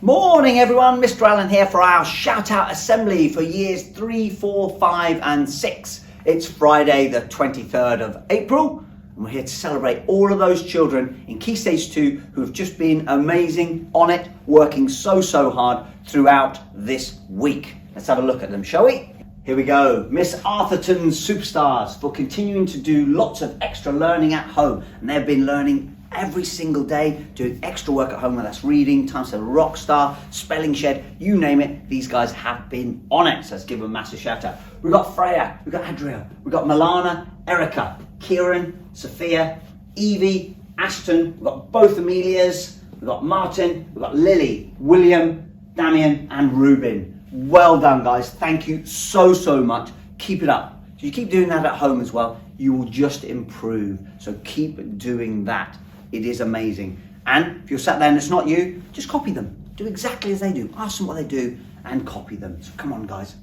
Morning everyone, Mr. Allen here for our shout out assembly for years 3, 4, 5 and 6. It's Friday the 23rd of April and we're here to celebrate all of those children in Key Stage 2 who have just been amazing on it, working so hard throughout this week. Let's have a look at them, shall we? Here we go. Miss Arthurton's Superstars for continuing to do lots of extra learning at home, and they've been learning every single day, doing extra work at home, whether that's reading, Times to Rockstar, Spelling Shed, you name it, these guys have been on it. So let's give them a massive shout out. We've got Freya, we've got Adria, we've got Milana, Erica, Kieran, Sophia, Evie, Ashton, we've got both Amelias, we've got Martin, we've got Lily, William, Damien and Ruben. Well done guys, thank you so much. Keep it up. If you keep doing that at home as well, you will just improve. So keep doing that. It is amazing. And if you're sat there and it's not you, just copy them. Do exactly as they do. Ask them what they do and copy them. So come on guys.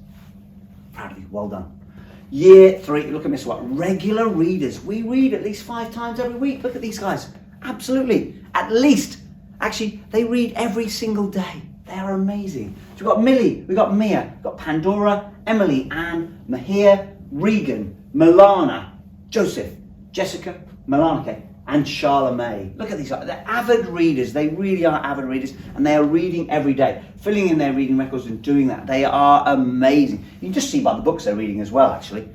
Proud of you, well done. Year 3, look at this one. Regular readers. We read at least 5 times every week. Look at these guys. Absolutely. At least. Actually, they read every single day. They are amazing. So we've got Millie, we've got Mia, we've got Pandora, Emily, Anne, Mahir, Regan, Milana, Joseph, Jessica, Milanike, and Charla May. Look at these guys. They're avid readers. They really are avid readers, and they are reading every day, filling in their reading records and doing that. They are amazing. You can just see by the books they're reading as well, actually.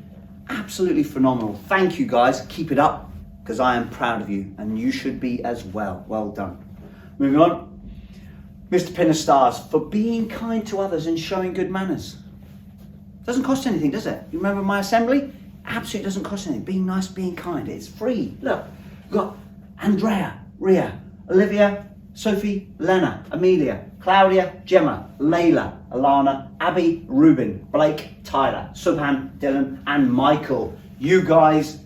Absolutely phenomenal. Thank you guys. Keep it up, because I am proud of you, and you should be as well. Well done. Moving on. Mr. Pinner Stars for being kind to others and showing good manners. Doesn't cost anything, does it? You remember my assembly? Absolutely doesn't cost anything. Being nice, being kind. It's free. Look, we've got Andrea, Ria, Olivia, Sophie, Lena, Amelia, Claudia, Gemma, Layla, Alana, Abby, Ruben, Blake, Tyler, Subhan, Dylan, and Michael. You guys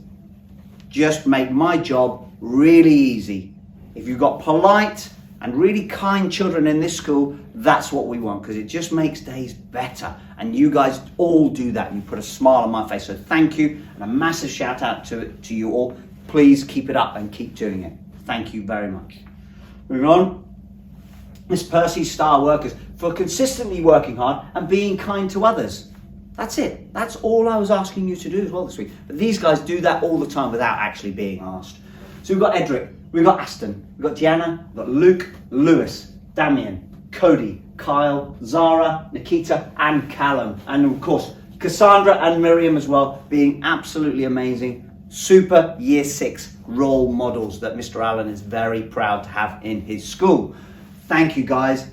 just make my job really easy. If you've got polite and really kind children in this school, that's what we want, because it just makes days better. And you guys all do that. You put a smile on my face. So thank you, and a massive shout out to you all. Please keep it up and keep doing it. Thank you very much. Moving on. Miss Percy Star Workers for consistently working hard and being kind to others. That's it. That's all I was asking you to do as well this week. But these guys do that all the time without actually being asked. So we've got Edric, we've got Aston, we've got Gianna, we've got Luke, Lewis, Damien, Cody, Kyle, Zara, Nikita, and Callum. And of course, Cassandra and Miriam as well, being absolutely amazing. Super Year 6 role models that Mr. Allen is very proud to have in his school. Thank you guys.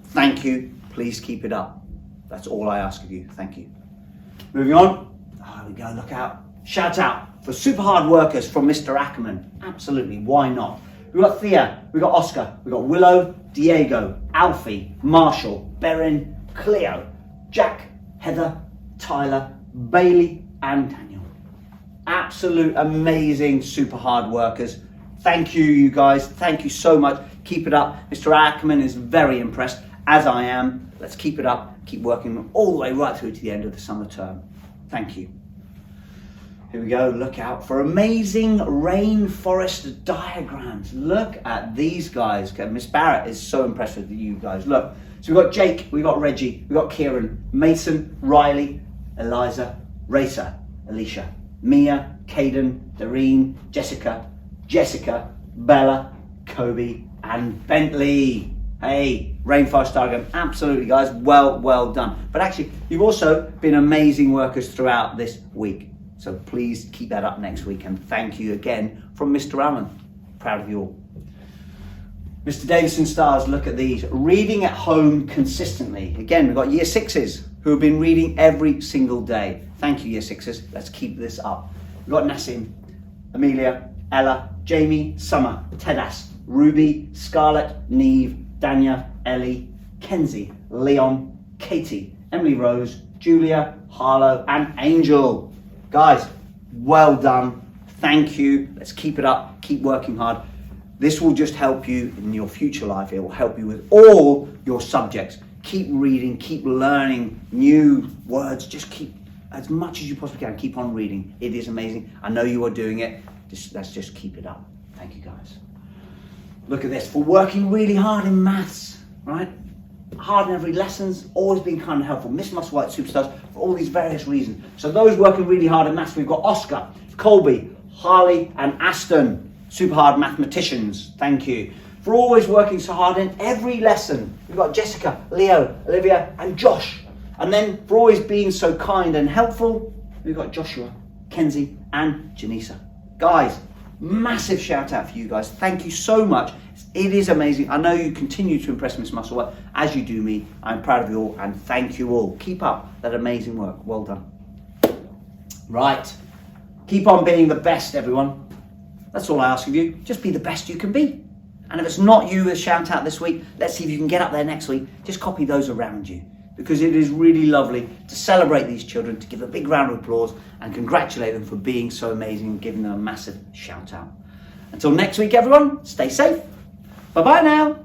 Thank you. Please keep it up. That's all I ask of you. Thank you. Moving on. Oh, there we go. Look out. Shout out for super hard workers from Mr. Ackerman. Absolutely, why not? We've got Thea, we've got Oscar, we've got Willow, Diego, Alfie, Marshall, Berin, Cleo, Jack, Heather, Tyler, Bailey, and Daniel. Absolute amazing super hard workers. Thank you, you guys. Thank you so much. Keep it up. Mr. Ackerman is very impressed, as I am. Let's keep it up. Keep working all the way right through to the end of the summer term. Thank you. Here we go, look out for amazing rainforest diagrams. Look at these guys. Okay, Miss Barrett is so impressed with you guys. Look, so we've got Jake, we've got Reggie, we've got Kieran, Mason, Riley, Eliza, Racer, Alicia, Mia, Caden, Doreen, Jessica, Bella, Kobe, and Bentley. Hey, rainforest diagram, absolutely guys, well done. But actually, you've also been amazing workers throughout this week. So please keep that up next week, and thank you again from Mr. Allen. Proud of you all. Mr. Davison Stars, look at these. Reading at home consistently. Again, we've got Year 6s who have been reading every single day. Thank you, Year 6s. Let's keep this up. We've got Nassim, Amelia, Ella, Jamie, Summer, Tedas, Ruby, Scarlett, Neve, Dania, Ellie, Kenzie, Leon, Katie, Emily Rose, Julia, Harlow, and Angel. Guys, well done. Thank you. Let's keep it up. Keep working hard. This will just help you in your future life. It will help you with all your subjects. Keep reading, keep learning new words. Just keep, as much as you possibly can, keep on reading. It is amazing. I know you are doing it. Let's just keep it up. Thank you, guys. Look at this. For working really hard in maths, right? hard in every lessons, always been kind and helpful. Miss Musselwhite Superstars for all these various reasons. So those working really hard in maths, we've got Oscar, Colby, Harley and Aston, super hard mathematicians, thank you. For always working so hard in every lesson, we've got Jessica, Leo, Olivia and Josh. And then for always being so kind and helpful, we've got Joshua, Kenzie and Janisa. Guys, massive shout out for you guys. Thank you so much. It is amazing. I know you continue to impress Miss Musselwhite as you do me. I'm proud of you all and thank you all. Keep up that amazing work. Well done. Right. Keep on being the best, everyone. That's all I ask of you. Just be the best you can be. And if it's not you a shout out this week, let's see if you can get up there next week. Just copy those around you. Because it is really lovely to celebrate these children, to give a big round of applause and congratulate them for being so amazing and giving them a massive shout out. Until next week, everyone, stay safe. Bye-bye now.